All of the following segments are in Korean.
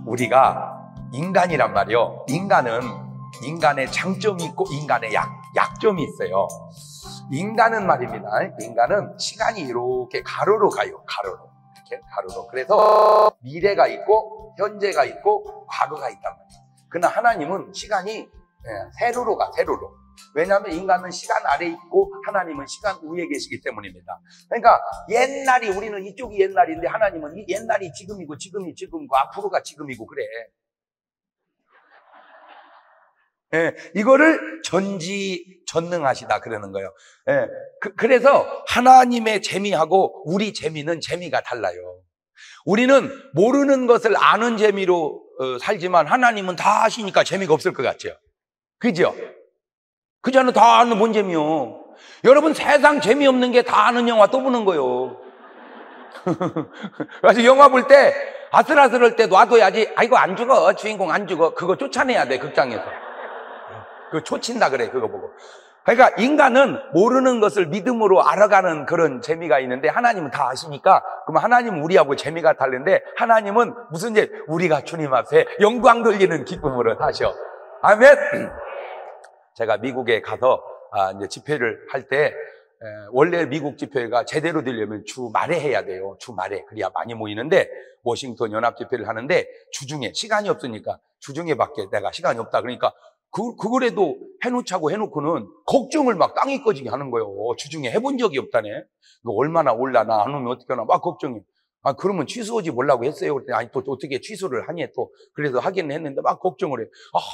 우리가 인간이란 말이요. 인간은 인간의 장점이 있고 인간의 약점이 있어요. 인간은 말입니다. 인간은 시간이 이렇게 가로로 가요. 가로로. 이렇게 가로로. 그래서 미래가 있고 현재가 있고 과거가 있단 말이에요. 그러나 하나님은 시간이 세로로 가, 세로로. 왜냐하면 인간은 시간 아래에 있고 하나님은 시간 위에 계시기 때문입니다. 그러니까 옛날이, 우리는 이쪽이 옛날인데 하나님은 이 옛날이 지금이고 지금이 지금이고 앞으로가 지금이고 그래. 이거를 전지전능하시다 그러는 거예요. 그래서 하나님의 재미하고 우리 재미는 재미가 달라요. 우리는 모르는 것을 아는 재미로 살지만 하나님은 다 아시니까 재미가 없을 것 같죠. 그죠? 그잖아. 다 아는 뭔 재미요? 여러분, 세상 재미없는 게 다 아는 영화 또 보는 거요. 그래서 영화 볼 때 아슬아슬할 때 놔둬야지. 이거 안 죽어, 주인공 안 죽어. 그거 쫓아내야 돼, 극장에서. 그거 쫓친다 그래, 그거 보고. 그러니까 인간은 모르는 것을 믿음으로 알아가는 그런 재미가 있는데 하나님은 다 아시니까, 그럼 하나님은 우리하고 재미가 다른데 하나님은 무슨 우리가 주님 앞에 영광 돌리는 기쁨으로 하셔. 아멘. 제가 미국에 가서 이제 집회를 할 때 원래 미국 집회가 제대로 되려면 주말에 해야 돼요. 주말에. 그래야 많이 모이는데 워싱턴 연합 집회를 하는데 주중에 시간이 없으니까 주중에밖에 내가 시간이 없다. 그러니까 그거라도 해놓고는 걱정을 막 땅이 꺼지게 하는 거예요. 주중에 해본 적이 없다네. 이거 얼마나 올라나 안 오면 어떻게 하나 막 걱정해. 그러면 취소하지 말라고 했어요. 그랬더니 아니 또 어떻게 취소를 하니 또. 그래서 하기는 했는데 막 걱정을 해.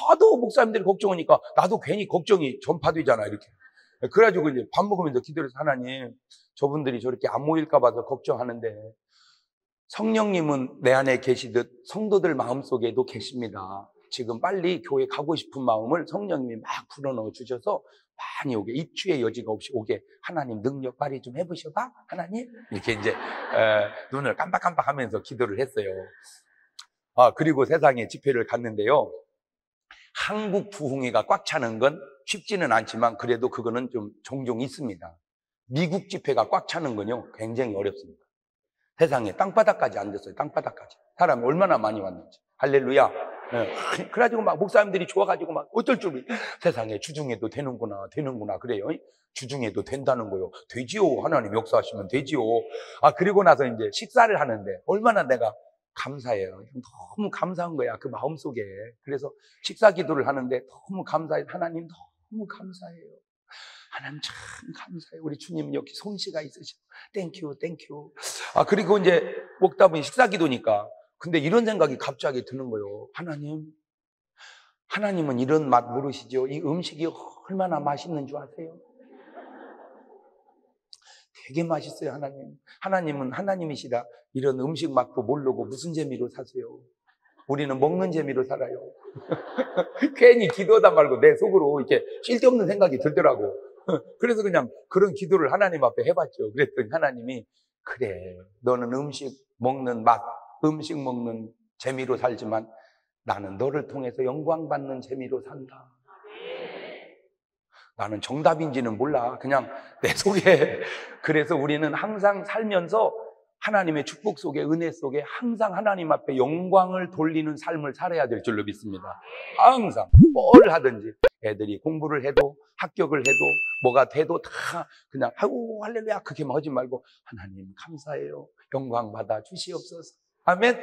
하도 목사님들이 걱정하니까 나도 괜히 걱정이 전파되잖아 이렇게. 그래가지고 이제 밥 먹으면서 기도해서 하나님, 저분들이 저렇게 안 모일까 봐서 걱정하는데 성령님은 내 안에 계시듯 성도들 마음속에도 계십니다. 지금 빨리 교회 가고 싶은 마음을 성령님이 막 불어넣어 주셔서 많이 오게, 입추의 여지가 없이 오게 하나님 능력 발휘 좀 해보셔봐 하나님. 이렇게 이제 눈을 깜빡깜빡 하면서 기도를 했어요. 그리고 세상에 집회를 갔는데요, 한국 부흥회가 꽉 차는 건 쉽지는 않지만 그래도 그거는 좀 종종 있습니다. 미국 집회가 꽉 차는 건요 굉장히 어렵습니다. 세상에 땅바닥까지 앉았어요. 땅바닥까지. 사람이 얼마나 많이 왔는지. 할렐루야. 그래가지고 막 목사님들이 좋아가지고 막 어쩔 줄, 세상에 주중에도 되는구나 그래요. 주중에도 된다는 거요. 되지요. 하나님 역사하시면 되지요. 그리고 나서 이제 식사를 하는데 얼마나 내가 감사해요. 너무 감사한 거야, 그 마음속에. 그래서 식사 기도를 하는데 너무 감사해요. 하나님 너무 감사해요. 하나님 참 감사해요. 우리 주님 여기 솜씨가 있으시고 땡큐. 그리고 이제 먹다 보니 식사 기도니까, 근데 이런 생각이 갑자기 드는 거예요. 하나님은 이런 맛 모르시죠? 이 음식이 얼마나 맛있는 줄 아세요? 되게 맛있어요. 하나님은 하나님이시라 이런 음식 맛도 모르고 무슨 재미로 사세요? 우리는 먹는 재미로 살아요. 괜히 기도하다 말고 내 속으로 이렇게 쓸데없는 생각이 들더라고. 그래서 그냥 그런 기도를 하나님 앞에 해봤죠. 그랬더니 하나님이, 그래, 너는 음식 먹는 맛, 음식 먹는 재미로 살지만 나는 너를 통해서 영광 받는 재미로 산다. 나는 정답인지는 몰라. 그냥 내 속에. 그래서 우리는 항상 살면서 하나님의 축복 속에, 은혜 속에 항상 하나님 앞에 영광을 돌리는 삶을 살아야 될 줄로 믿습니다. 항상 뭘 하든지, 애들이 공부를 해도 합격을 해도 뭐가 돼도 다 그냥 아이고 할렐루야 그렇게만 하지 말고 하나님 감사해요, 영광 받아 주시옵소서. 아멘.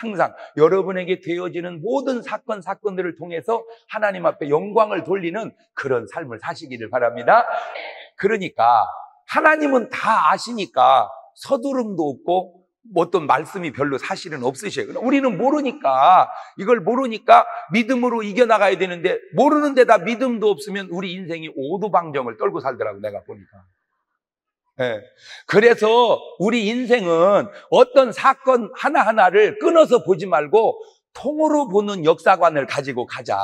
항상 여러분에게 되어지는 모든 사건들을 통해서 하나님 앞에 영광을 돌리는 그런 삶을 사시기를 바랍니다. 그러니까 하나님은 다 아시니까 서두름도 없고 어떤 말씀이 별로 사실은 없으셔요. 우리는 모르니까, 이걸 모르니까 믿음으로 이겨나가야 되는데 모르는 데다 믿음도 없으면 우리 인생이 오두방정을 떨고 살더라고, 내가 보니까. 그래서 우리 인생은 어떤 사건 하나하나를 끊어서 보지 말고 통으로 보는 역사관을 가지고 가자.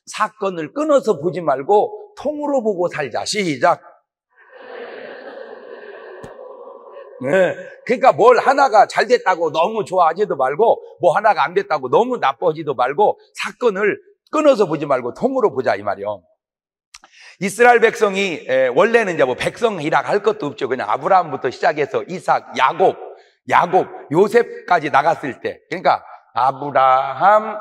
사건을 끊어서 보지 말고 통으로 보고 살자. 시작. 그러니까 뭘 하나가 잘 됐다고 너무 좋아하지도 말고 뭐 하나가 안 됐다고 너무 나빠지도 말고 사건을 끊어서 보지 말고 통으로 보자 이 말이요. 이스라엘 백성이 원래는 이제 뭐 백성이라 할 것도 없죠. 그냥 아브라함부터 시작해서 이삭, 야곱, 요셉까지 나갔을 때, 그러니까 아브라함,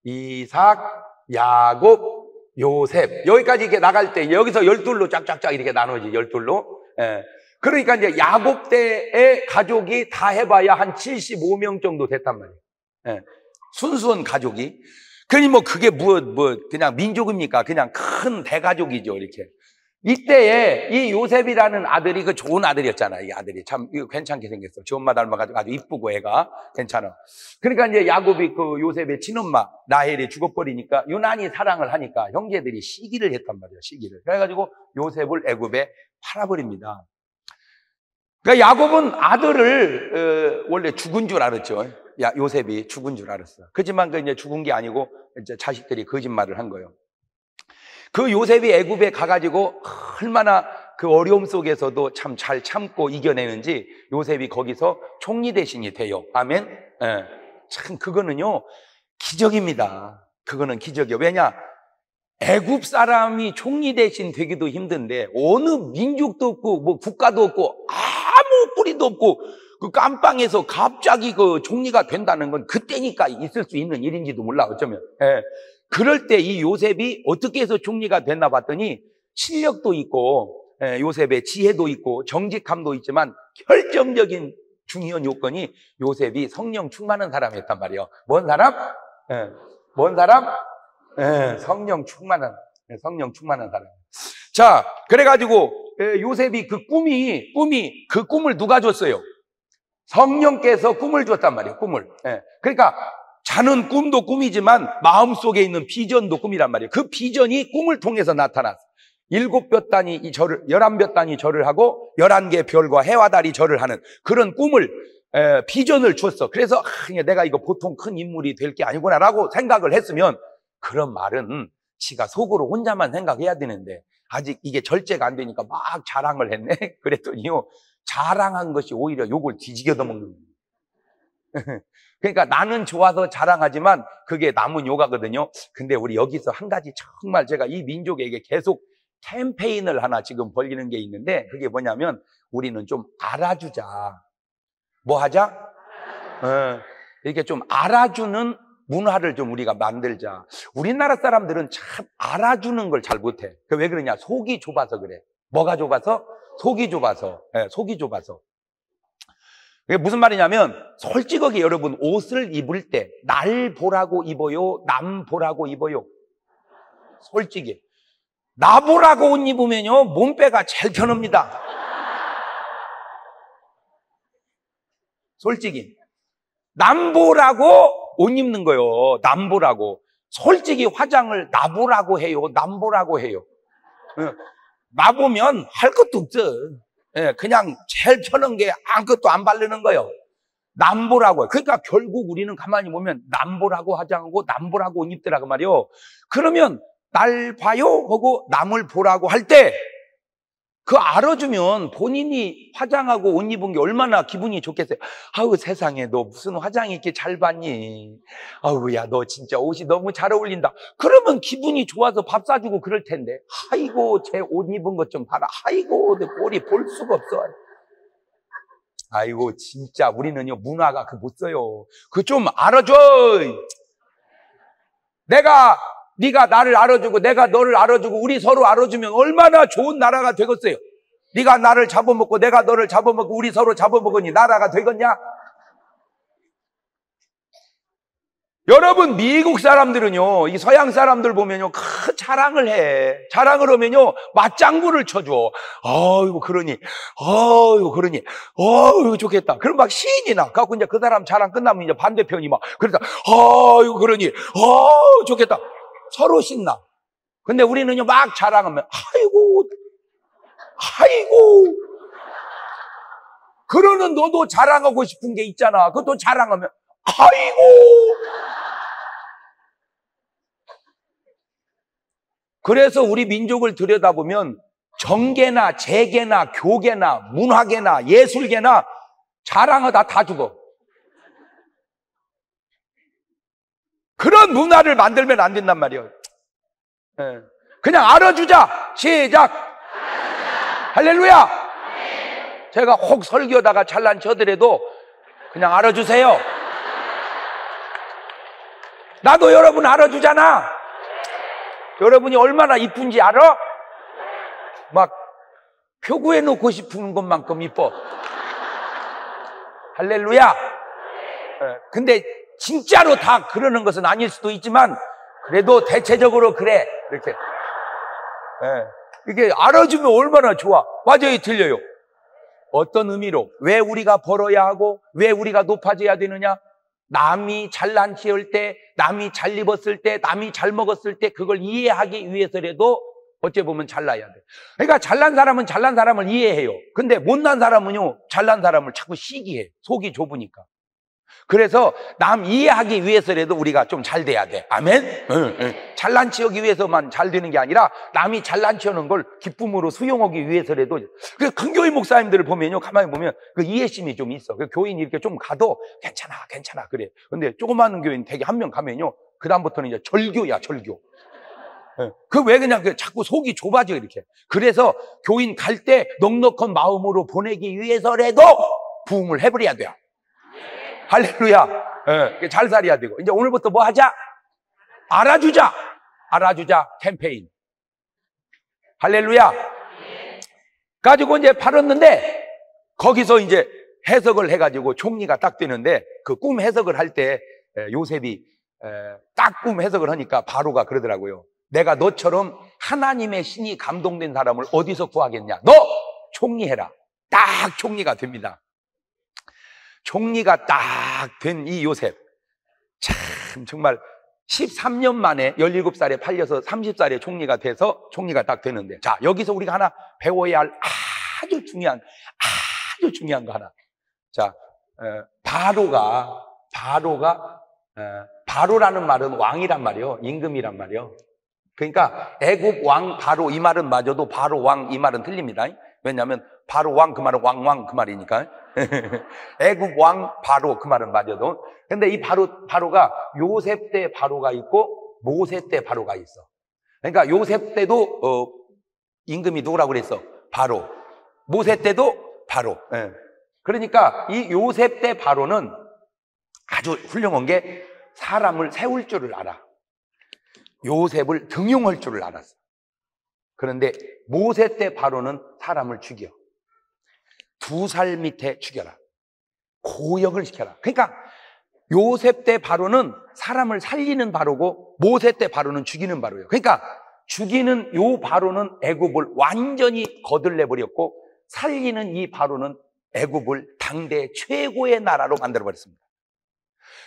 이삭, 야곱, 요셉. 여기까지 이렇게 나갈 때 여기서 12로 쫙쫙쫙 이렇게 나눠지, 12로. 예. 그러니까 이제 야곱 때의 가족이 다 해봐야 한 75명 정도 됐단 말이에요. 예. 순수한 가족이. 그러니 뭐 그게 그냥 민족입니까? 그냥 큰 대가족이죠, 이렇게. 이때에 이 요셉이라는 아들이 그 좋은 아들이었잖아요. 이 아들이 참 괜찮게 생겼어. 지 엄마 닮아가지고 아주 이쁘고 애가 괜찮아. 그러니까 이제 야곱이 그 요셉의 친엄마 라헬이 죽어버리니까 유난히 사랑을 하니까 형제들이 시기를 했단 말이에요. 시기를. 그래가지고 요셉을 애굽에 팔아버립니다. 그러니까 야곱은 아들을 원래 죽은 줄 알았죠. 요셉이 죽은 줄 알았어. 그렇지만 그 이제 죽은 게 아니고 이제 자식들이 거짓말을 한 거예요. 그 요셉이 애굽에 가가지고 얼마나 그 어려움 속에서도 참 잘 참고 이겨내는지 요셉이 거기서 총리 대신이 돼요. 아멘. 예. 참 그거는요 기적입니다. 그거는 기적이요. 왜냐? 애굽 사람이 총리 대신 되기도 힘든데 어느 민족도 없고 뭐 국가도 없고 아무 뿌리도 없고 그 깜빵에서 갑자기 그 총리가 된다는 건 그때니까 있을 수 있는 일인지도 몰라 어쩌면. 예. 그럴 때 이 요셉이 어떻게 해서 총리가 됐나 봤더니 실력도 있고 요셉의 지혜도 있고 정직함도 있지만 결정적인 중요한 요건이 요셉이 성령 충만한 사람이었단 말이에요. 뭔 사람? 뭔 사람? 성령 충만한 사람. 자, 그래가지고 요셉이 그 꿈이 그 꿈을 누가 줬어요? 성령께서 꿈을 줬단 말이에요. 꿈을. 그러니까 자는 꿈도 꿈이지만 마음속에 있는 비전도 꿈이란 말이에요. 그 비전이 꿈을 통해서 나타났어. 7몇 단이 절을, 11몇 단이 절을 하고 11개 별과 해와 달이 절을 하는 그런 꿈을 비전을 줬어. 그래서 내가 이거 보통 큰 인물이 될 게 아니구나라고 생각을 했으면 그런 말은 지가 속으로 혼자만 생각해야 되는데 아직 이게 절제가 안 되니까 막 자랑을 했네. 그랬더니요 자랑한 것이 오히려 욕을 뒤지겨 먹는 거예요. 그러니까 나는 좋아서 자랑하지만 그게 남은 욕하거든요. 근데 우리 여기서 한 가지 정말 제가 이 민족에게 계속 캠페인을 하나 지금 벌리는 게 있는데 그게 뭐냐면 우리는 좀 알아주자. 뭐 하자? 이렇게 좀 알아주는 문화를 좀 우리가 만들자. 우리나라 사람들은 참 알아주는 걸 잘 못해. 왜 그러냐? 속이 좁아서 그래. 뭐가 좁아서? 속이 좁아서. 속이 좁아서. 그게 무슨 말이냐면 솔직하게 여러분 옷을 입을 때 날 보라고 입어요? 남 보라고 입어요? 솔직히 나 보라고 옷 입으면요 몸빼가 제일 편합니다. 솔직히 남 보라고 옷 입는 거요. 남 보라고. 솔직히 화장을 나 보라고 해요? 남 보라고 해요? 나 보면 할 것도 없어. 그냥 제일 편한 게 아무것도 안 바르는 거예요. 남보라고. 그러니까 결국 우리는 가만히 보면 남보라고 화장하고 남보라고 옷 입더라고 말이요. 그러면 날 봐요 하고 남을 보라고 할 때 그 알아주면 본인이 화장하고 옷 입은 게 얼마나 기분이 좋겠어요. 아우 세상에 너 무슨 화장 이렇게 잘 봤니? 아우 야 너 진짜 옷이 너무 잘 어울린다. 그러면 기분이 좋아서 밥 사주고 그럴 텐데 아이고 제 옷 입은 것 좀 봐라. 아이고 내 꼴이 볼 수가 없어. 아이고 진짜 우리는요 문화가 그 못 써요. 그 좀 알아줘. 네가 나를 알아주고 내가 너를 알아주고 우리 서로 알아주면 얼마나 좋은 나라가 되겠어요. 네가 나를 잡아먹고 내가 너를 잡아먹고 우리 서로 잡아먹으니 나라가 되겠냐? 여러분 미국 사람들은요 이 서양 사람들 보면요 큰 자랑을 해. 자랑을 하면요 맞장구를 쳐줘. 아이고 그러니 아이고 좋겠다. 그럼 막 시인이 나. 갖고 이제 그 사람 자랑 끝나면 이제 반대편이 막 그러다 아이고 그러니 좋겠다. 서로 신나. 근데 우리는요 막 자랑하면 아이고 그러는 너도 자랑하고 싶은 게 있잖아. 그것도 자랑하면 아이고. 그래서 우리 민족을 들여다보면 정계나 재계나 교계나 문화계나 예술계나 자랑하다 다 죽어. 그런 문화를 만들면 안 된단 말이에요. 그냥 알아주자. 시작. 할렐루야. 제가 혹 설교다가 잘난 쳐더라도 그냥 알아주세요. 나도 여러분 알아주잖아. 여러분이 얼마나 이쁜지 알아? 막 표구해 놓고 싶은 것만큼 이뻐. 할렐루야. 근데 진짜로 다 그러는 것은 아닐 수도 있지만 그래도 대체적으로 그래. 이렇게. 이게 알아주면 얼마나 좋아. 맞아요, 틀려요. 어떤 의미로? 왜 우리가 벌어야 하고 왜 우리가 높아져야 되느냐? 남이 잘난 체할 때, 남이 잘 입었을 때, 남이 잘 먹었을 때 그걸 이해하기 위해서라도 어째 보면 잘나야 돼. 그러니까 잘난 사람은 잘난 사람을 이해해요. 근데 못난 사람은요, 잘난 사람을 자꾸 시기해. 속이 좁으니까. 그래서 남 이해하기 위해서라도 우리가 좀 잘 돼야 돼. 아멘? 잘난 체하기 위해서만 잘 되는 게 아니라 남이 잘난 체하는 걸 기쁨으로 수용하기 위해서라도. 그 큰 교회 목사님들을 보면요, 가만히 보면 그 이해심이 좀 있어. 그 교인이 이렇게 좀 가도 괜찮아 그래. 근데 조그마한 교인 되게 한 명 가면요, 그다음부터는 이제 절교야, 절교. 그 왜 그냥 자꾸 속이 좁아져 이렇게. 그래서 교인 갈 때 넉넉한 마음으로 보내기 위해서라도 부흥을 해버려야 돼요. 할렐루야. 잘 살아야 되고. 이제 오늘부터 뭐 하자? 알아주자 캠페인. 할렐루야. 가지고 이제 팔았는데 거기서 이제 해석을 해가지고 총리가 딱 되는데 그 꿈 해석을 할 때 요셉이 딱 꿈 해석을 하니까 바로가 그러더라고요. 내가 너처럼 하나님의 신이 감동된 사람을 어디서 구하겠냐? 너 총리 해라. 딱 총리가 됩니다. 총리가 딱 된 이 요셉, 참 정말 13년 만에 17살에 팔려서 30살에 총리가 돼서 총리가 딱 되는데, 자, 여기서 우리가 하나 배워야 할 아주 중요한 거 하나. 자, 바로라는 말은 왕이란 말이요, 임금이란 말이요. 그러니까 애굽 왕 바로 이 말은 맞아도 바로 왕 이 말은 틀립니다. 왜냐하면 바로 왕 그 말은 왕 그 말이니까. 애굽 왕 바로 그 말은 맞아도. 근데 이 바로가 요셉 때 바로가 있고 모세 때 바로가 있어. 그러니까 요셉 때도 임금이 누구라고 그랬어? 바로. 모세 때도 바로. 그러니까 이 요셉 때 바로는 아주 훌륭한 게 사람을 세울 줄을 알아. 요셉을 등용할 줄을 알았어. 그런데 모세 때 바로는 사람을 죽여. 2살 밑에 죽여라. 고역을 시켜라. 그러니까 요셉 때 바로는 사람을 살리는 바로고 모세 때 바로는 죽이는 바로예요. 그러니까 죽이는 요 바로는 애굽을 완전히 거들내 버렸고 살리는 이 바로는 애굽을 당대 최고의 나라로 만들어 버렸습니다.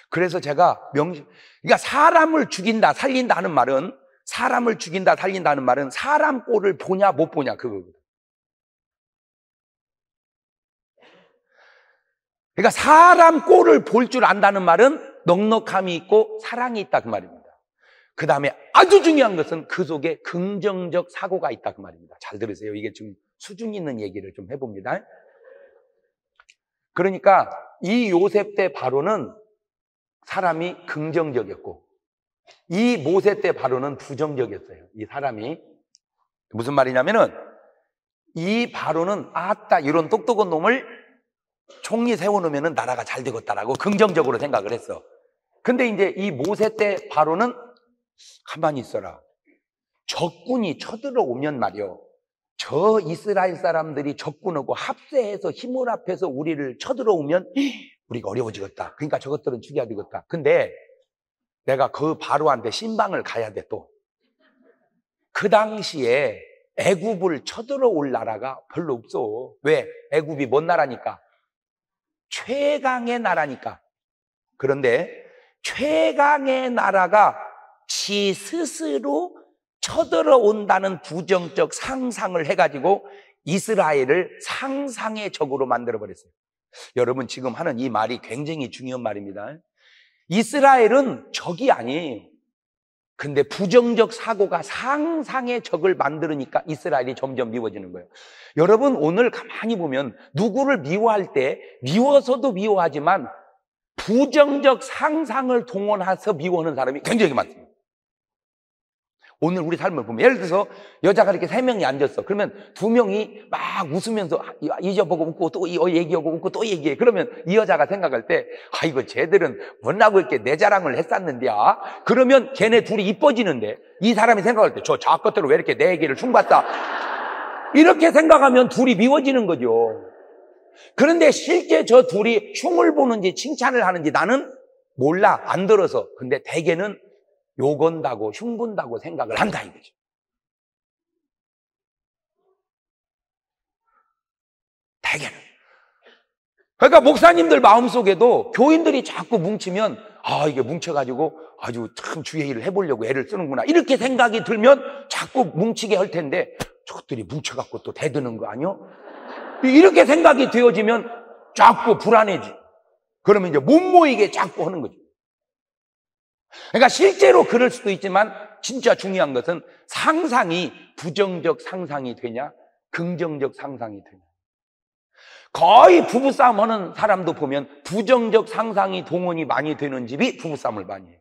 그래서 제가 그러니까 사람을 죽인다, 살린다 하는 말은, 사람을 죽인다, 살린다는 말은 사람 꼴을 보냐, 못 보냐, 그거거든. 그러니까 사람 꼴을 볼 줄 안다는 말은 넉넉함이 있고 사랑이 있다, 그 말입니다. 그 다음에 아주 중요한 것은 그 속에 긍정적 사고가 있다, 그 말입니다. 잘 들으세요. 이게 좀 수준 있는 얘기를 좀 해봅니다. 그러니까 이 요셉 때 바로는 사람이 긍정적이었고 이 모세 때 바로는 부정적이었어요. 이 사람이. 무슨 말이냐면은 이 바로는 아따 이런 똑똑한 놈을 총리 세워놓으면 나라가 잘 되겠다라고 긍정적으로 생각을 했어. 근데 이제 이 모세 때 바로는 가만히 있어라. 적군이 쳐들어오면 말이요, 저 이스라엘 사람들이 적군하고 합세해서 힘을 합해서 우리를 쳐들어오면 우리가 어려워지겠다. 그러니까 저것들은 죽여야 되겠다. 근데 내가 그 바로한테 신방을 가야 돼. 또 그 당시에 애굽을 쳐들어올 나라가 별로 없어. 왜? 애굽이 뭔 나라니까? 최강의 나라니까. 그런데 최강의 나라가 지 스스로 쳐들어온다는 부정적 상상을 해가지고 이스라엘을 상상의 적으로 만들어버렸어요. 여러분 지금 하는 이 말이 굉장히 중요한 말입니다. 이스라엘은 적이 아니에요. 근데 부정적 사고가 상상의 적을 만들으니까 이스라엘이 점점 미워지는 거예요. 여러분 오늘 가만히 보면 누구를 미워할 때 미워서도 미워하지만 부정적 상상을 동원해서 미워하는 사람이 굉장히 많습니다. 오늘 우리 삶을 보면 예를 들어서 여자가 이렇게 3명이 앉았어. 그러면 2명이 막 웃으면서 잊어보고 웃고 또 얘기하고 웃고 또 얘기해. 그러면 이 여자가 생각할 때 이거 쟤들은 뭐라고 이렇게 내 자랑을 했었는데야. 그러면 걔네 둘이 이뻐지는데 이 사람이 생각할 때 저 작것들은 왜 이렇게 내 얘기를 흉봤다. 이렇게 생각하면 둘이 미워지는 거죠. 그런데 실제 저 둘이 흉을 보는지 칭찬을 하는지 나는 몰라. 안 들어서. 근데 대개는 욕한다고 흉본다고 생각을 한다 이거죠. 대개는. 그러니까 목사님들 마음속에도 교인들이 자꾸 뭉치면 이게 뭉쳐가지고 아주 참 주의 일을 해보려고 애를 쓰는구나 이렇게 생각이 들면 자꾸 뭉치게 할 텐데 저것들이 뭉쳐갖고 또 대드는 거 아니요? 이렇게 생각이 되어지면 자꾸 불안해지. 그러면 이제 못 모이게 자꾸 하는 거죠. 그러니까 실제로 그럴 수도 있지만 진짜 중요한 것은 상상이 부정적 상상이 되냐 긍정적 상상이 되냐. 거의 부부싸움 하는 사람도 보면 부정적 상상이 동원이 많이 되는 집이 부부싸움을 많이 해요.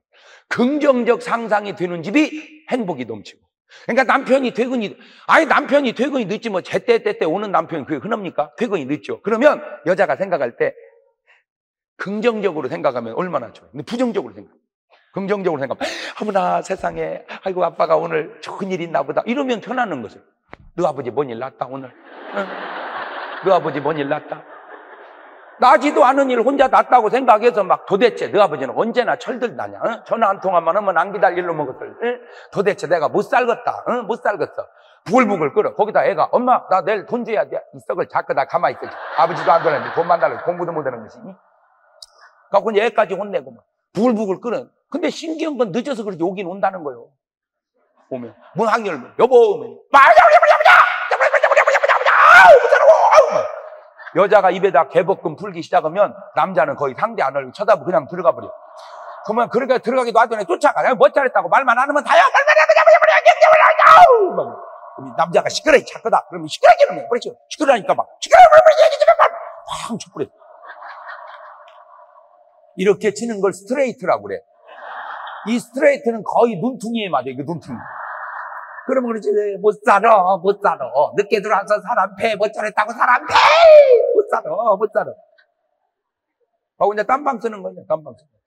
긍정적 상상이 되는 집이 행복이 넘치고. 그러니까 남편이 퇴근이 늦지 뭐 제때 오는 남편이 그게 흔합니까? 퇴근이 늦죠. 그러면 여자가 생각할 때 긍정적으로 생각하면 얼마나 좋아요. 근데 부정적으로 생각해요. 긍정적으로 생각하면 어머나 세상에 아이고 아빠가 오늘 좋은 일 있나 보다 이러면 편하는 거죠. 너 아버지 뭔 일 났다 오늘? 응? 너 아버지 뭔 일 났다? 나지도 않은 일 혼자 났다고 생각해서 막 도대체 너 아버지는 언제나 철들 나냐? 응? 전화 한 통화만 하면 안 기다릴로 먹었을. 응? 도대체 내가 못 살겠다. 응? 못 살겠어. 부글부글 끓어. 거기다 애가 엄마 나 내일 돈 줘야 돼. 이 썩을 자꾸 나 가만히 있어야지. 아버지도 안 그러는데 돈만 달라고 공부도 못하는 것이. 그래서 애까지 혼내고 막 부글부글 끓어. 근데 신기한 건 늦어서 그렇게 오긴 온다는 거예요. 오면 문 항 열면 여보 오면 여자가 입에다 개볶음 풀기 시작하면 남자는 거의 상대 안 하고 쳐다보고 그냥 들어가 버려. 그러면 그렇게 들어가기 놔두니 쫓아가. 뭐 잘했다고 말만 안 하면 다요. 남자가 시끄러워 자꾸다. 그러면 시끄러지는 거야. 그렇죠. 시끄러우니까 막 시끄러워 얘기 좀 해봐. 확 쳐버려. 이렇게 치는 걸 스트레이트라고 그래. 이 스트레이트는 거의 눈퉁이에 맞아. 이거 눈퉁이. 그러면 그러지. 못 살아. 늦게 들어와서 사람 패. 못 잘했다고 사람 패. 못 살아. 이제 딴방 쓰는 거냐, 딴방 쓰는 거.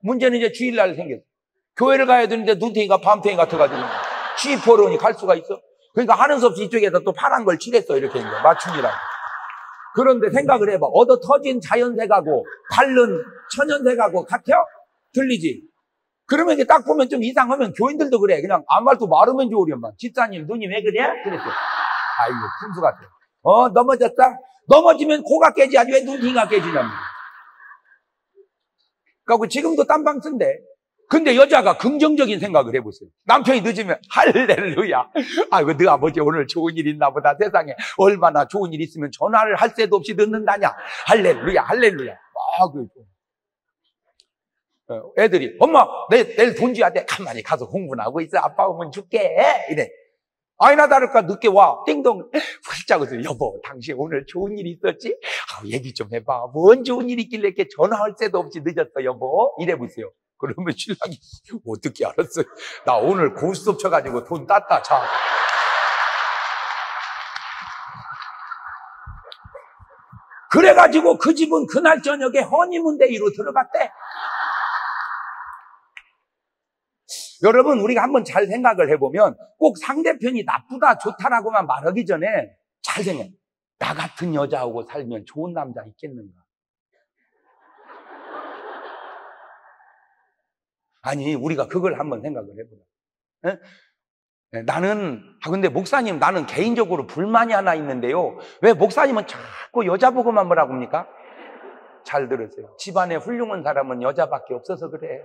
문제는 이제 주일날 생겼어. 교회를 가야 되는데 눈탱이가 밤탱이 같아가지고 G4론이 갈 수가 있어. 그러니까 하는 수 없이 이쪽에다 또 파란 걸 칠했어. 이렇게 이제 맞춤이라고. 그런데 생각을 해봐. 얻어 터진 자연색하고 다른 천연색하고 같아? 틀리지? 그러면 이제 딱 보면 좀 이상하면 교인들도 그래. 그냥 아무 말도 말하면 좋으련만. 집사님 눈이 왜 그래? 그랬어. 아이고 분수 같아. 넘어졌다? 넘어지면 코가 깨지야지 왜 눈팅이가 깨지냐면. 그러니까 지금도 딴방 쓴대. 근데 여자가 긍정적인 생각을 해보세요. 남편이 늦으면 할렐루야. 아이고 너 아버지 오늘 좋은 일 있나 보다. 세상에 얼마나 좋은 일 있으면 전화를 할 새도 없이 늦는다냐. 할렐루야 할렐루야. 애들이 엄마 내일 돈 줘야 돼. 가만히 가서 공부나 하고 있어. 아빠 오면 줄게 이래. 아니나 다를까 늦게 와. 띵동 활짝 웃어. 여보 당신 오늘 좋은 일 있었지? 얘기 좀 해봐. 뭔 좋은 일 있길래 이렇게 전화할 새도 없이 늦었어 여보. 이래 보세요. 그러면 신랑이 어떻게 알았어? 나 오늘 고스톱 쳐가지고 돈 땄다. 자. 그래가지고 그 집은 그날 저녁에 허니문데이로 들어갔대. 여러분 우리가 한번 잘 생각을 해보면 꼭 상대편이 나쁘다 좋다라고만 말하기 전에 잘 생각해. 나 같은 여자하고 살면 좋은 남자 있겠는가? 아니 우리가 그걸 한번 생각을 해보자. 근데 목사님 나는 개인적으로 불만이 하나 있는데요. 왜 목사님은 자꾸 여자 보고만 뭐라고 합니까? 잘 들으세요. 집안에 훌륭한 사람은 여자밖에 없어서 그래.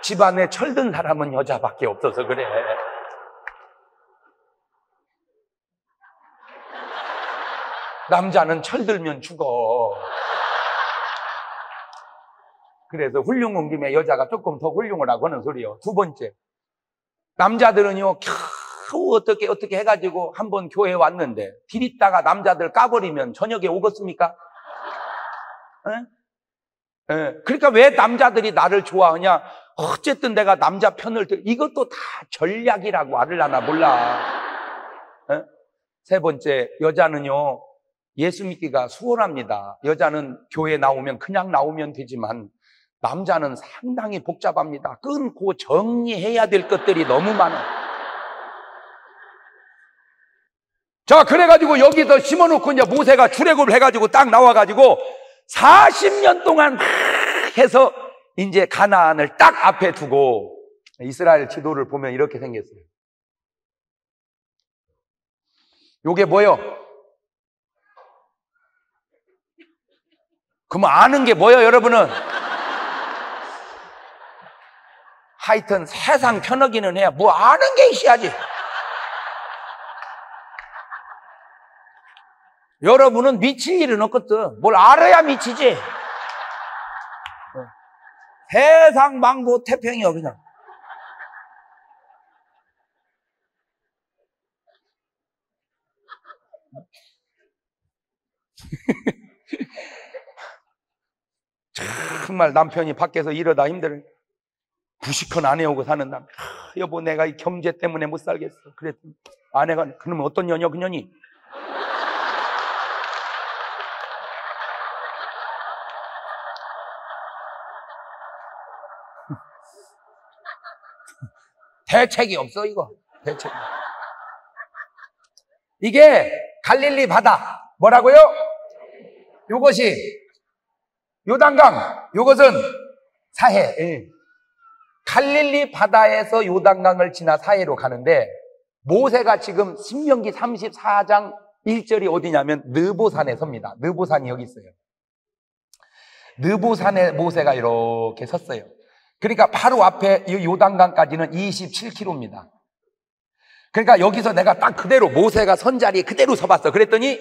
집안에 철든 사람은 여자밖에 없어서 그래. 남자는 철들면 죽어. 그래서 훌륭한 김에 여자가 조금 더 훌륭하라고 하는 소리요. 두 번째, 남자들은요 겨우 어떻게 해가지고 한번 교회에 왔는데 디리다가 남자들 까버리면 저녁에 오겠습니까? 그러니까 왜 남자들이 나를 좋아하냐? 어쨌든 내가 남자 편을 이것도 다 전략이라고 알으려나 몰라. 에? 세 번째, 여자는요, 예수 믿기가 수월합니다. 여자는 교회 나오면 그냥 나오면 되지만 남자는 상당히 복잡합니다. 끊고 정리해야 될 것들이 너무 많아. 자, 그래가지고 여기서 심어놓고 이제 모세가 출애굽을 해가지고 딱 나와가지고 40년 동안 막 해서 이제 가나안을 딱 앞에 두고 이스라엘 지도를 보면 이렇게 생겼어요. 요게 뭐요? 그럼 아는 게 뭐예요, 여러분은? 하여튼 세상 편하기는 해야 뭐 아는 게 있어야지. 여러분은 미칠 일은 없거든. 뭘 알아야 미치지. 세상 망고 태평이요, 그냥. 정말 남편이 밖에서 이러다 힘들어. 부시컨 아내 오고 사는 남편. 여보, 내가 이 경제 때문에 못 살겠어. 그랬더니 아내가, 그러면 어떤 년이요, 그 년이? 대책이 없어, 이거. 대책. 이게 갈릴리 바다. 뭐라고요? 요것이 요단강. 요것은 사해. 예. 갈릴리 바다에서 요단강을 지나 사해로 가는데 모세가 지금 신명기 34장 1절이 어디냐면 느보산에 섭니다. 느보산이 여기 있어요. 느보산에 모세가 이렇게 섰어요. 그러니까 바로 앞에 이 요단강까지는 27km입니다. 그러니까 여기서 내가 딱 그대로 모세가 선 자리에 그대로 서봤어. 그랬더니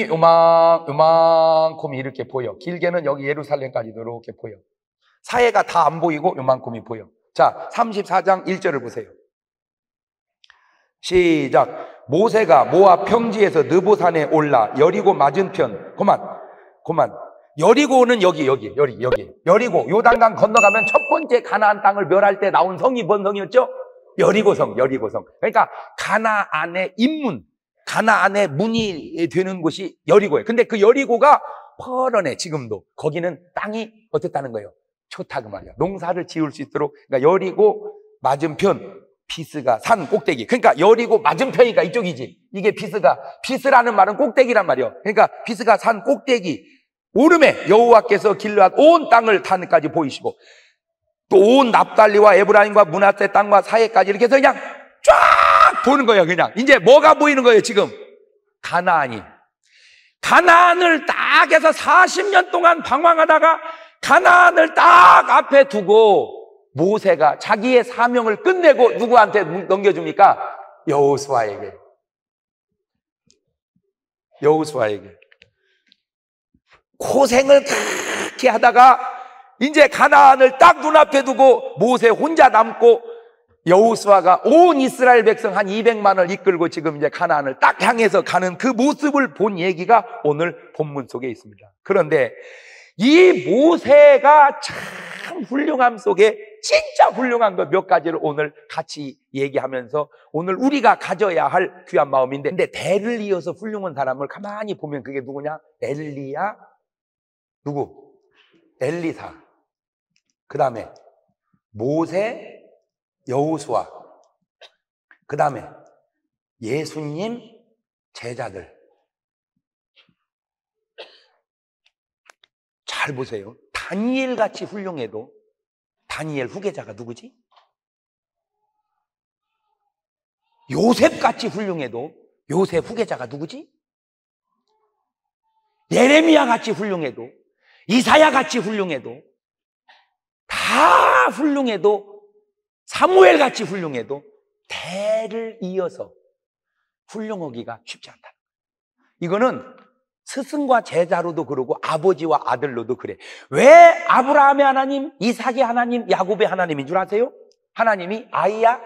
요만큼이 이렇게 보여. 길게는 여기 예루살렘까지도 이렇게 보여. 사해가 다 안 보이고 요만큼이 보여. 자, 34장 1절을 보세요. 시작. 모세가 모압 평지에서 느보산에 올라 여리고 맞은편. 그만. 여리고는 여기. 여리고. 요단강 건너가면 첫 번째 가나안 땅을 멸할 때 나온 성이 뭔 성이었죠? 여리고성. 그러니까 가나안의 인문, 가나안의 문이 되는 곳이 여리고예요. 근데 그 여리고가 펄어내, 지금도. 거기는 땅이 어떻다는 거예요? 좋다, 그 말이야. 농사를 지을 수 있도록. 그러니까 여리고 맞은편, 비스가 산 꼭대기. 그러니까 여리고 맞은편이니까 이쪽이지. 이게 비스라는 말은 꼭대기란 말이에요. 그러니까 비스가 산 꼭대기. 오름에 여호와께서 길르앗 온 땅을 타는까지 보이시고 또 온 납달리와 에브라임과 므낫세 땅과 사해까지 이렇게 해서 그냥 쫙 보는 거예요. 그냥 이제 뭐가 보이는 거예요? 지금 가나안을 딱 해서 40년 동안 방황하다가 가나안을 딱 앞에 두고 모세가 자기의 사명을 끝내고 누구한테 넘겨줍니까? 여호수아에게. 고생을 그렇게 하다가 이제 가나안을 딱 눈앞에 두고 모세 혼자 남고 여호수아가 온 이스라엘 백성 한 200만을 이끌고 지금 이제 가나안을 딱 향해서 가는 그 모습을 본 얘기가 오늘 본문 속에 있습니다. 그런데 이 모세가 참 훌륭함 속에 진짜 훌륭한 것 몇 가지를 오늘 같이 얘기하면서 오늘 우리가 가져야 할 귀한 마음인데, 근데 대를 이어서 훌륭한 사람을 가만히 보면 그게 누구냐? 엘리야, 누구? 엘리사. 그 다음에 모세, 여호수아. 그 다음에 예수님 제자들. 잘 보세요. 다니엘 같이 훌륭해도 다니엘 후계자가 누구지? 요셉 같이 훌륭해도 요셉 후계자가 누구지? 예레미야 같이 훌륭해도, 이사야 같이 훌륭해도, 다 훌륭해도, 사무엘 같이 훌륭해도 대를 이어서 훌륭하기가 쉽지 않다. 이거는 스승과 제자로도 그러고 아버지와 아들로도 그래. 왜 아브라함의 하나님, 이삭의 하나님, 야곱의 하나님인 줄 아세요? 하나님이 아이야.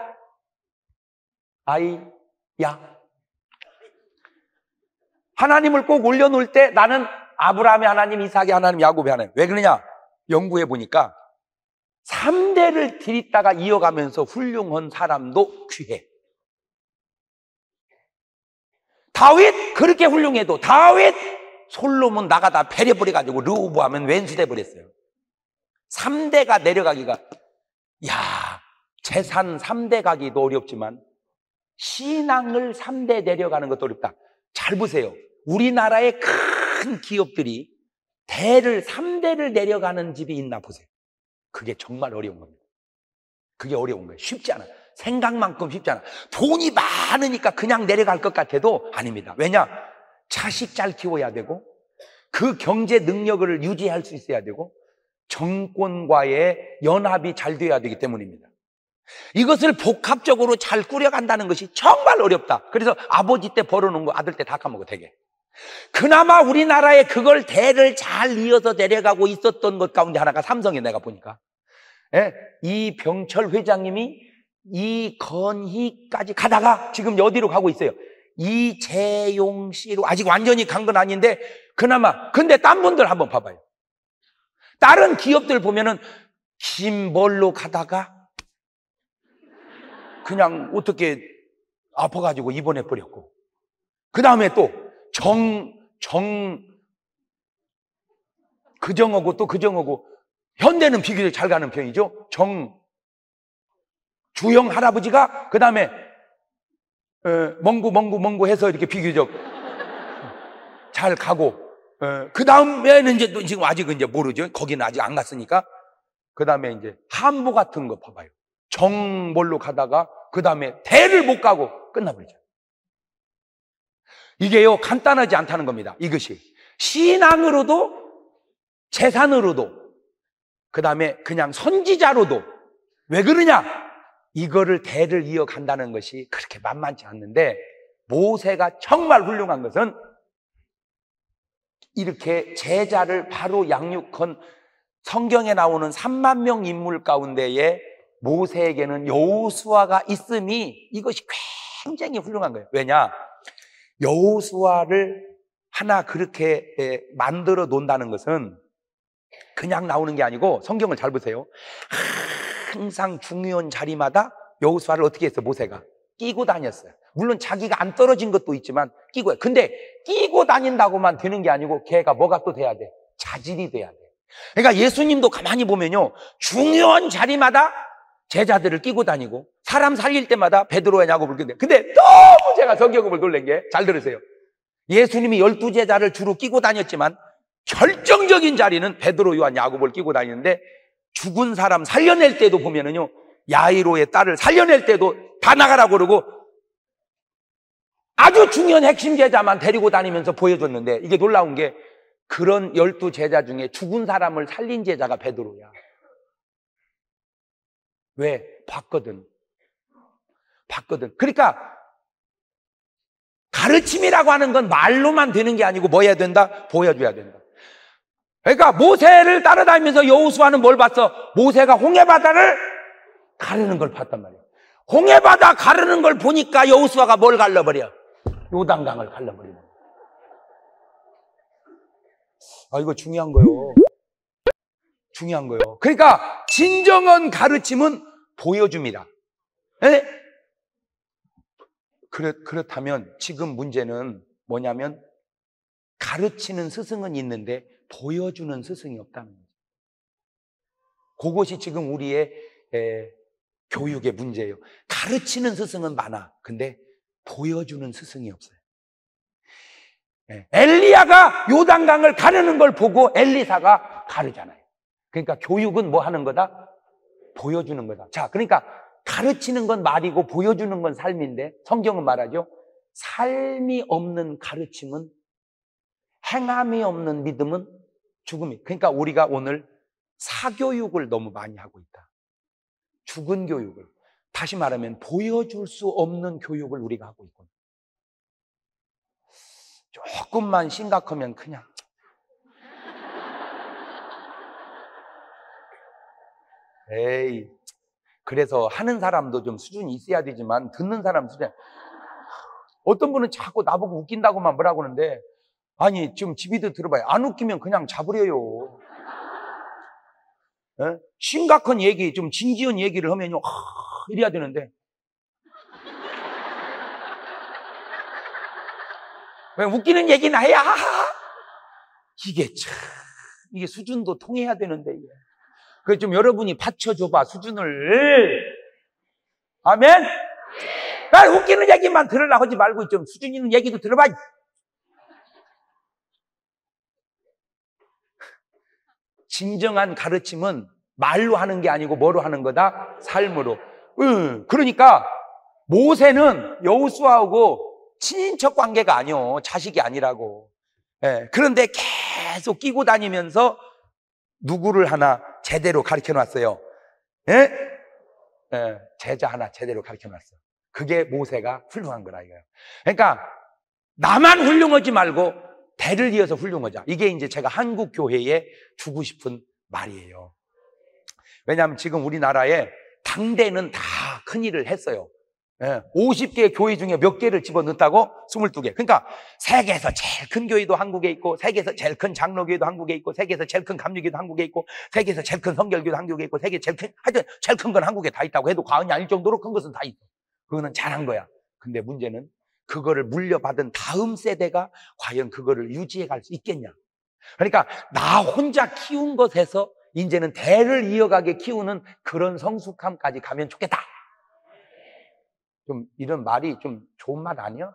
하나님을 꼭 올려놓을 때 나는 아브라함의 하나님, 이삭의 하나님, 야곱의 하나님. 왜 그러냐? 연구해 보니까 3대를 들이다가 이어가면서 훌륭한 사람도 귀해. 다윗 그렇게 훌륭해도 다윗 솔로몬 나가다 배려버려가지고 르호보암은 왼수돼 버렸어요. 3대가 내려가기가, 야, 재산 3대 가기도 어렵지만 신앙을 3대 내려가는 것도 어렵다. 잘 보세요. 우리나라의 큰 기업들이 대를 3대를 내려가는 집이 있나 보세요. 그게 정말 어려운 겁니다. 그게 어려운 거예요. 쉽지 않아요. 생각만큼 쉽지 않아요. 돈이 많으니까 그냥 내려갈 것 같아도 아닙니다. 왜냐? 자식 잘 키워야 되고 그 경제 능력을 유지할 수 있어야 되고 정권과의 연합이 잘 돼야 되기 때문입니다. 이것을 복합적으로 잘 꾸려간다는 것이 정말 어렵다. 그래서 아버지 때 벌어놓은 거 아들 때 다 까먹어 되게. 그나마 우리나라에 그걸 대를 잘 이어서 내려가고 있었던 것 가운데 하나가 삼성에 내가 보니까 이병철 회장님이 이건희까지 가다가 지금 어디로 가고 있어요? 이재용 씨로 아직 완전히 간 건 아닌데 그나마. 근데 딴 분들 한번 봐봐요. 다른 기업들 보면은 김뭘로 가다가 그냥 어떻게 아파가지고 입원해 버렸고, 그 다음에 또 그정하고 또 그정하고, 현대는 비교적 잘 가는 편이죠. 주영 할아버지가 그 다음에 멍구 해서 이렇게 비교적 잘 가고, 그 다음에는 이제 지금 아직은 이제 모르죠. 거기는 아직 안 갔으니까. 그 다음에 이제 한보 같은 거 봐봐요. 정몰로 가다가 그 다음에 대를 못 가고 끝나버리죠. 이게요 간단하지 않다는 겁니다. 이것이 신앙으로도 재산으로도 그 다음에 그냥 선지자로도. 왜 그러냐? 이거를 대를 이어간다는 것이 그렇게 만만치 않는데, 모세가 정말 훌륭한 것은 이렇게 제자를 바로 양육한 성경에 나오는 3만 명 인물 가운데에 모세에게는 여호수아가 있음이, 이것이 굉장히 훌륭한 거예요. 왜냐? 여호수아를 하나 그렇게 만들어 놓는다는 것은 그냥 나오는 게 아니고, 성경을 잘 보세요. 항상 중요한 자리마다 여호수아를 어떻게 했어요? 모세가 끼고 다녔어요. 물론 자기가 안 떨어진 것도 있지만 끼고. 근데 끼고 다닌다고만 되는 게 아니고 걔가 뭐가 또 돼야 돼? 자질이 돼야 돼. 그러니까 예수님도 가만히 보면요, 중요한 자리마다 제자들을 끼고 다니고 사람 살릴 때마다 베드로와 야고보를 끼고. 근데 너무 제가 성경을 놀란 게, 잘 들으세요. 예수님이 12제자를 주로 끼고 다녔지만 결정적인 자리는 베드로, 요한, 야고보를 끼고 다니는데, 죽은 사람 살려낼 때도 보면은요, 야이로의 딸을 살려낼 때도 다 나가라고 그러고 아주 중요한 핵심 제자만 데리고 다니면서 보여줬는데, 이게 놀라운 게 그런 12제자 중에 죽은 사람을 살린 제자가 베드로야. 왜? 봤거든. 그러니까 가르침이라고 하는 건 말로만 되는 게 아니고 뭐 해야 된다? 보여줘야 된다. 그러니까 모세를 따라다니면서 여호수아는 뭘 봤어? 모세가 홍해바다를 가르는 걸 봤단 말이야. 홍해바다 가르는 걸 보니까 여호수아가 뭘 갈라버려? 요단강을 갈라버리는 거야. 이거 중요한 거요. 중요한 거요. 그러니까 진정한 가르침은 보여줍니다. 에? 그렇다면 지금 문제는 뭐냐면, 가르치는 스승은 있는데 보여주는 스승이 없다는 거죠. 그것이 지금 우리의 교육의 문제예요. 가르치는 스승은 많아. 근데 보여주는 스승이 없어요. 엘리야가 요단강을 가르는 걸 보고 엘리사가 가르잖아요. 그러니까 교육은 뭐 하는 거다? 보여주는 거다. 자, 그러니까 가르치는 건 말이고 보여주는 건 삶인데, 성경은 말하죠. 삶이 없는 가르침은, 행함이 없는 믿음은 죽음이. 그러니까 우리가 오늘 사교육을 너무 많이 하고 있다. 죽은 교육을. 다시 말하면 보여줄 수 없는 교육을 우리가 하고 있구나. 조금만 심각하면 그냥 에이, 그래서 하는 사람도 좀 수준이 있어야 되지만 듣는 사람 수준. 어떤 분은 자꾸 나보고 웃긴다고만 뭐라고 하는데, 아니 좀 집이도 들어봐요. 안 웃기면 그냥 잡으려요. 심각한 얘기, 좀 진지한 얘기를 하면요, 이래야 되는데. 왜 웃기는 얘기나 해야, 이게 수준도 통해야 되는데, 이게. 그래서 좀 여러분이 받쳐줘봐, 수준을. 아멘? 웃기는 얘기만 들으려고 하지 말고 좀 수준 있는 얘기도 들어봐. 진정한 가르침은 말로 하는 게 아니고 뭐로 하는 거다? 삶으로. 그러니까 모세는 여호수아하고 친인척 관계가 아니요, 자식이 아니라고. 그런데 계속 끼고 다니면서 누구를 하나 제대로 가르쳐 놨어요. 제자 하나 제대로 가르쳐 놨어. 그게 모세가 훌륭한 거라 이거예요. 그러니까 나만 훌륭하지 말고 대를 이어서 훌륭하자. 이게 이제 제가 한국 교회에 주고 싶은 말이에요. 왜냐하면 지금 우리나라에 당대는 다 큰일을 했어요. 50개 교회 중에 몇 개를 집어넣었다고? 22개. 그러니까 세계에서 제일 큰 교회도 한국에 있고, 세계에서 제일 큰 장로교회도 한국에 있고, 세계에서 제일 큰 감리교회도 한국에 있고, 세계에서 제일 큰 성결교회도 한국에 있고, 세계 제일 큰, 하여튼 제일 큰 건 한국에 다 있다고 해도 과언이 아닐 정도로 큰 것은 다 있어. 그거는 잘한 거야. 근데 문제는 그거를 물려받은 다음 세대가 과연 그거를 유지해 갈 수 있겠냐. 그러니까 나 혼자 키운 것에서 이제는 대를 이어가게 키우는 그런 성숙함까지 가면 좋겠다. 좀 이런 말이 좀 좋은 말 아니야?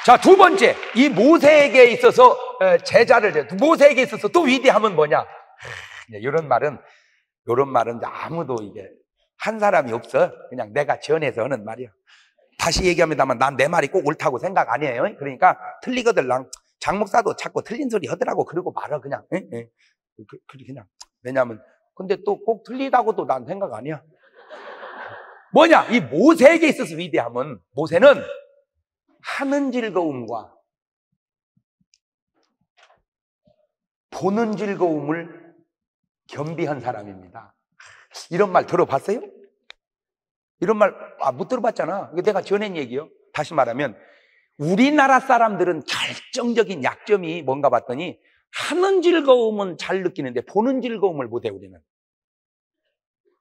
자, 두 번째, 이 모세에게 있어서 모세에게 있어서 또 위대함은 뭐냐? 이런 말은 아무도 이게 한 사람이 없어. 그냥 내가 지어내서 하는 말이야. 다시 얘기합니다만 난 내 말이 꼭 옳다고 생각 아니에요. 그러니까 틀리거들랑 장 목사도 자꾸 틀린 소리 하더라고. 그러고 말아 그냥. 그냥. 왜냐하면 근데 또 꼭 틀리다고도 난 생각 아니야. 뭐냐? 이 모세에게 있어서 위대함은, 모세는 하는 즐거움과 보는 즐거움을 겸비한 사람입니다. 이런 말 들어봤어요? 이런 말 못 들어봤잖아. 이거 내가 지어낸 얘기요. 다시 말하면 우리나라 사람들은 결정적인 약점이 뭔가 봤더니 하는 즐거움은 잘 느끼는데 보는 즐거움을 못해.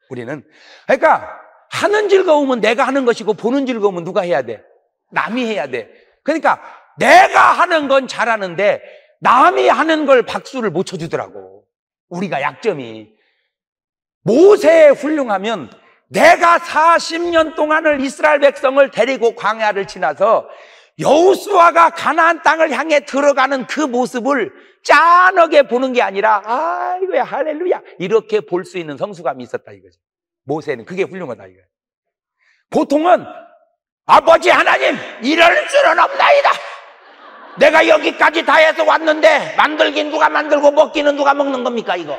우리는 그러니까 하는 즐거움은 내가 하는 것이고 보는 즐거움은 누가 해야 돼? 남이 해야 돼. 그러니까 내가 하는 건 잘하는데 남이 하는 걸 박수를 못 쳐주더라고. 우리가 약점이. 모세의 훌륭하면 내가 40년 동안을 이스라엘 백성을 데리고 광야를 지나서 여호수아가 가나안 땅을 향해 들어가는 그 모습을 짠하게 보는 게 아니라 아이고야 할렐루야 이렇게 볼 수 있는 성숙함이 있었다 이거지. 모세는 그게 훌륭하다 이거야. 보통은 아버지 하나님 이럴 수는 없나이다. 내가 여기까지 다 해서 왔는데 만들긴 누가 만들고 먹기는 누가 먹는 겁니까 이거.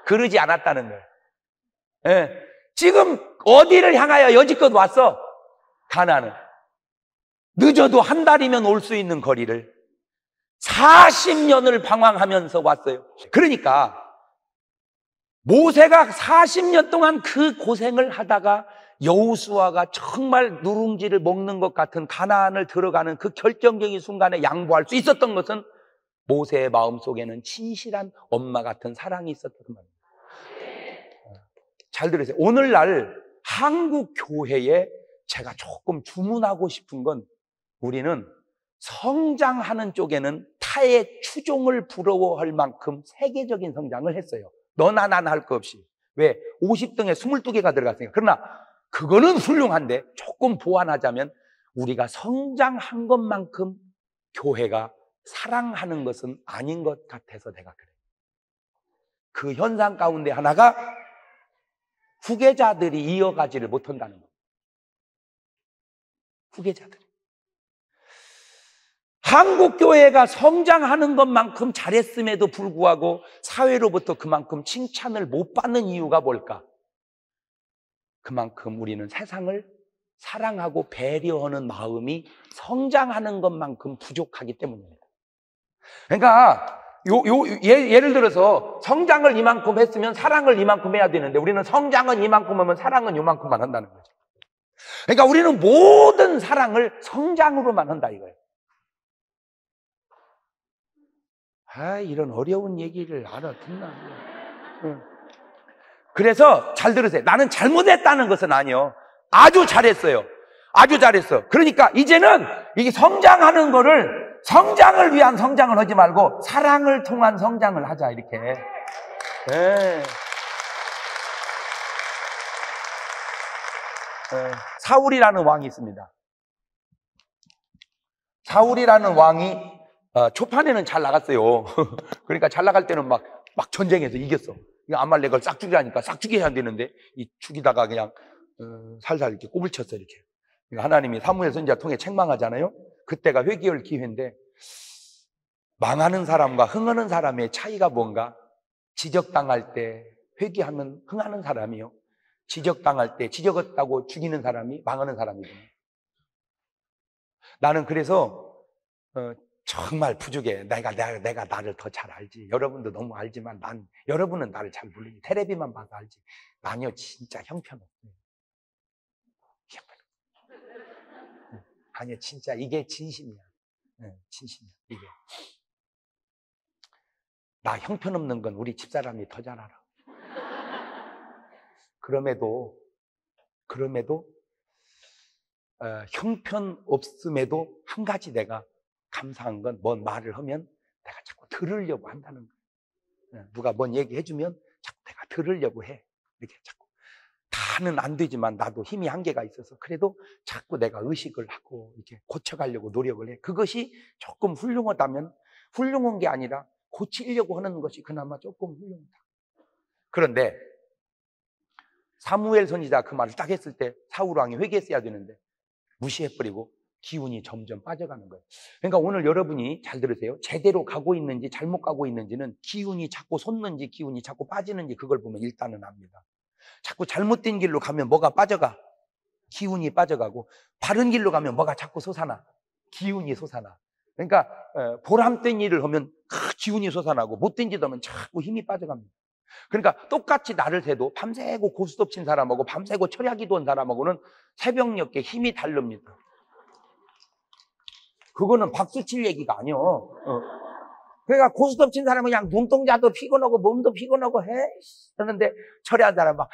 그러지 않았다는 거예요. 지금 어디를 향하여 여지껏 왔어? 가나안을. 늦어도 한 달이면 올 수 있는 거리를 40년을 방황하면서 왔어요. 그러니까 모세가 40년 동안 그 고생을 하다가 여호수아가 정말 누룽지를 먹는 것 같은 가나안을 들어가는 그 결정적인 순간에 양보할 수 있었던 것은 모세의 마음속에는 진실한 엄마 같은 사랑이 있었던 말입니다. 잘 들으세요. 오늘날 한국 교회에 제가 조금 주문하고 싶은 건 우리는 성장하는 쪽에는 타의 추종을 부러워할 만큼 세계적인 성장을 했어요. 너나 나나 할 거 없이. 왜? 50등에 22개가 들어갔으니까. 그러나 그거는 훌륭한데 조금 보완하자면 우리가 성장한 것만큼 교회가 사랑하는 것은 아닌 것 같아서 내가 그래요. 그 현상 가운데 하나가 후계자들이 이어가지를 못한다는 것. 후계자들이. 한국 교회가 성장하는 것만큼 잘했음에도 불구하고 사회로부터 그만큼 칭찬을 못 받는 이유가 뭘까? 그만큼 우리는 세상을 사랑하고 배려하는 마음이 성장하는 것만큼 부족하기 때문입니다. 그러니까 예를 들어서 성장을 이만큼 했으면 사랑을 이만큼 해야 되는데 우리는 성장은 이만큼 하면 사랑은 이만큼만 한다는 거죠. 그러니까 우리는 모든 사랑을 성장으로만 한다 이거예요. 이런 어려운 얘기를 알아듣나. 응. 그래서 잘 들으세요. 나는 잘못했다는 것은 아니요. 아주 잘했어요. 아주 잘했어. 그러니까 이제는 이게 성장하는 거를 성장을 위한 성장을 하지 말고 사랑을 통한 성장을 하자, 이렇게. 네. 사울이라는 왕이 있습니다. 사울이라는 왕이 초판에는 잘 나갔어요. 그러니까 잘 나갈 때는 막 전쟁에서 이겼어. 아말렉을 싹 죽이라니까 싹 죽여야 안 되는데 이 죽이다가 그냥 살살 이렇게 꼽을 쳤어, 이렇게. 하나님이 사무엘 선지자 통해 책망하잖아요. 그때가 회개할 기회인데, 망하는 사람과 흥하는 사람의 차이가 뭔가? 지적당할 때 회개하면 흥하는 사람이요, 지적당할 때 지적했다고 죽이는 사람이 망하는 사람이거든요. 나는 그래서 정말 부족해. 내가 나를 더 잘 알지. 여러분도 너무 알지만 여러분은 나를 잘 모르니. 텔레비만 봐서 알지. 나는요 진짜 형편없어요. 아니요, 진짜 이게 진심이야. 진심이야, 이게. 나 형편없는 건 우리 집사람이 더 잘 알아. 그럼에도 형편없음에도 한 가지 내가 감사한 건, 뭔 말을 하면 내가 자꾸 들으려고 한다는 거야. 누가 뭔 얘기해주면 자꾸 내가 들으려고 해. 이렇게 자꾸. 다는 안 되지만 나도 힘이 한계가 있어서 그래도 자꾸 내가 의식을 하고 이렇게 고쳐가려고 노력을 해. 그것이 조금 훌륭하다면, 훌륭한 게 아니라 고치려고 하는 것이 그나마 조금 훌륭하다. 그런데 사무엘 선지자 그 말을 딱 했을 때 사울 왕이 회개했어야 되는데 무시해버리고 기운이 점점 빠져가는 거예요. 그러니까 오늘 여러분이 잘 들으세요. 제대로 가고 있는지 잘못 가고 있는지는 기운이 자꾸 솟는지 기운이 자꾸 빠지는지 그걸 보면 일단은 압니다. 자꾸 잘못된 길로 가면 뭐가 빠져가? 기운이 빠져가고, 바른 길로 가면 뭐가 자꾸 솟아나? 기운이 솟아나. 그러니까 보람된 일을 하면 기운이 솟아나고, 못된 짓 하면 자꾸 힘이 빠져갑니다. 그러니까 똑같이 날을 새도 밤새고 고스톱 친 사람하고 밤새고 철야기도 한 사람하고는 새벽녘에 힘이 다릅니다. 그거는 박수 칠 얘기가 아니요. 그러니까 고스톱 친 사람은 그냥 눈동자도 피곤하고 몸도 피곤하고 해. 그런데 철야한 사람은 막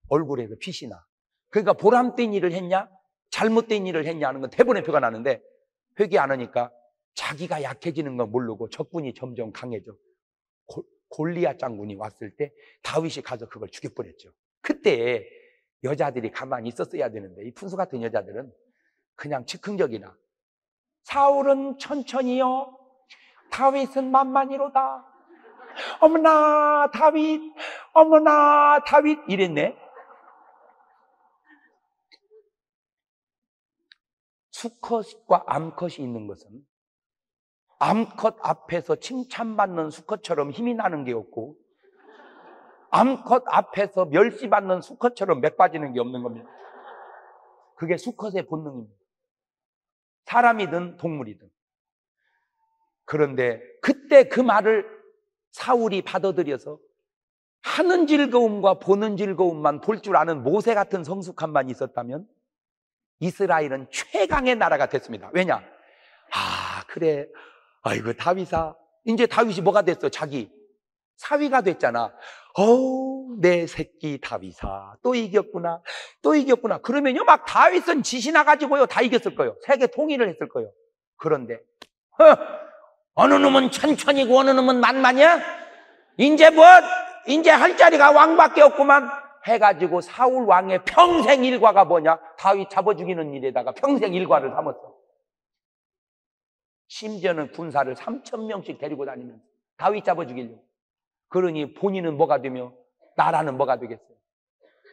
얼굴에서 빛이 나. 그러니까 보람된 일을 했냐 잘못된 일을 했냐 하는 건 대본의 표가 나는데, 회개 안 하니까 자기가 약해지는 건 모르고 적군이 점점 강해져. 골리앗 장군이 왔을 때 다윗이 가서 그걸 죽여버렸죠. 그때 여자들이 가만히 있었어야 되는데, 이 푼수 같은 여자들은 그냥 즉흥적이나 사울은 천천히요, 다윗은 만만히로다. 어머나 다윗, 어머나 다윗 이랬네. 수컷과 암컷이 있는 것은 암컷 앞에서 칭찬받는 수컷처럼 힘이 나는 게 없고, 암컷 앞에서 멸시받는 수컷처럼 맥 빠지는 게 없는 겁니다. 그게 수컷의 본능입니다. 사람이든 동물이든. 그런데 그때 그 말을 사울이 받아들여서 하는 즐거움과 보는 즐거움만 볼 줄 아는 모세 같은 성숙함만 있었다면 이스라엘은 최강의 나라가 됐습니다. 왜냐? 그래. 아이고 다윗아. 이제 다윗이 뭐가 됐어? 자기 사위가 됐잖아. 내 새끼 다윗아, 또 이겼구나, 또 이겼구나. 그러면요 막 다윗은 지시나가지고요 다 이겼을 거예요. 세계 통일을 했을 거예요. 그런데 어느 놈은 천천히고 어느 놈은 만만이야? 이제 할 자리가 왕밖에 없구만 해가지고 사울 왕의 평생 일과가 뭐냐? 다윗 잡아 죽이는 일에다가 평생 일과를 삼았어. 심지어는 군사를 3,000명씩 데리고 다니면서 다윗 잡아 죽이려고. 그러니 본인은 뭐가 되며 나라는 뭐가 되겠어요?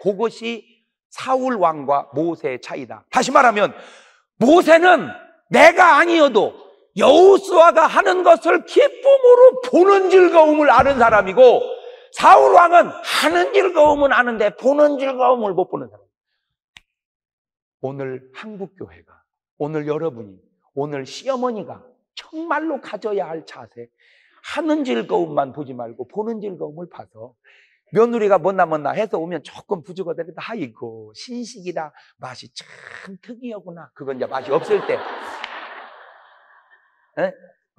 그것이 사울 왕과 모세의 차이다. 다시 말하면 모세는 내가 아니어도 여호수아가 하는 것을 기쁨으로 보는 즐거움을 아는 사람이고, 사울 왕은 하는 즐거움은 아는데 보는 즐거움을 못 보는 사람. 오늘 한국교회가, 오늘 여러분이, 오늘 시어머니가 정말로 가져야 할 자세, 하는 즐거움만 보지 말고 보는 즐거움을 봐서, 며느리가 못나 해서 오면 조금 부족하더라도 아이고 신식이라 맛이 참 특이하구나. 그건 이제 맛이 없을 때.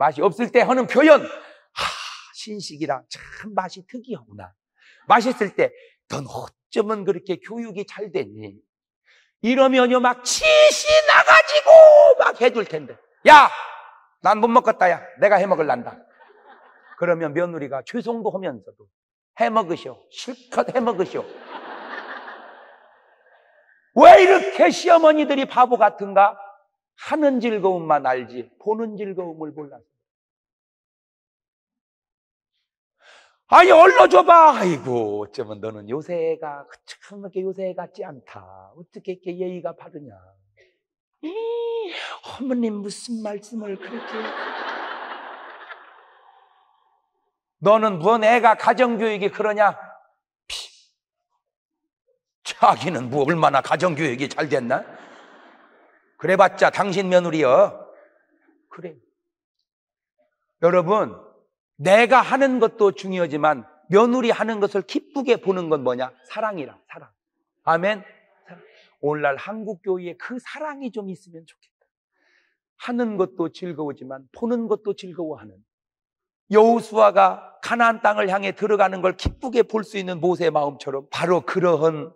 맛이 없을 때 하는 표현. 신식이라 참 맛이 특이하구나. 맛있을 때 넌 어쩌면 그렇게 교육이 잘 됐니? 이러면요 막 치시 나가지고 막 해줄 텐데, 야, 난 못 먹겠다. 야, 내가 해먹을란다. 그러면 며느리가 죄송도 하면서도 해먹으시오. 실컷 해먹으시오. 왜 이렇게 시어머니들이 바보 같은가? 하는 즐거움만 알지 보는 즐거움을 몰라서. 아니 얼러줘봐. 아이고 어쩌면 너는 요새가 참 그렇게 요새 같지 않다. 어떻게 이렇게 예의가 바르냐. 어머님 무슨 말씀을 그렇게. 너는 뭔 애가 가정교육이 그러냐? 자기는 뭐 얼마나 가정교육이 잘 됐나? 그래봤자 당신 며느리여. 그래. 여러분, 내가 하는 것도 중요하지만 며느리 하는 것을 기쁘게 보는 건 뭐냐? 사랑이라. 사랑. 아멘. 사랑. 오늘날 한국교회에 그 사랑이 좀 있으면 좋겠다. 하는 것도 즐거우지만 보는 것도 즐거워하는, 여호수아가 가나안 땅을 향해 들어가는 걸 기쁘게 볼 수 있는 모세의 마음처럼 바로 그러한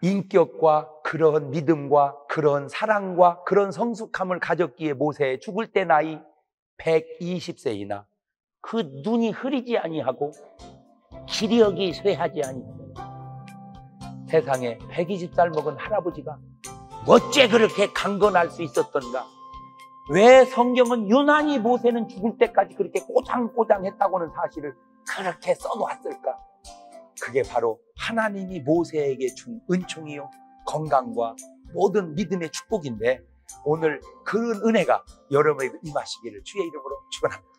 인격과 그러한 믿음과 그러한 사랑과 그런 성숙함을 가졌기에 모세의 죽을 때 나이 120세이나 그 눈이 흐리지 아니하고 기력이 쇠하지 아니하고 세상에 120살 먹은 할아버지가 어째 그렇게 강건할 수 있었던가? 왜 성경은 유난히 모세는 죽을 때까지 그렇게 꼬장꼬장했다고는 사실을 그렇게 써놓았을까? 그게 바로 하나님이 모세에게 준 은총이요 건강과 모든 믿음의 축복인데, 오늘 그런 은혜가 여러분에게 임하시기를 주의 이름으로 축원합니다.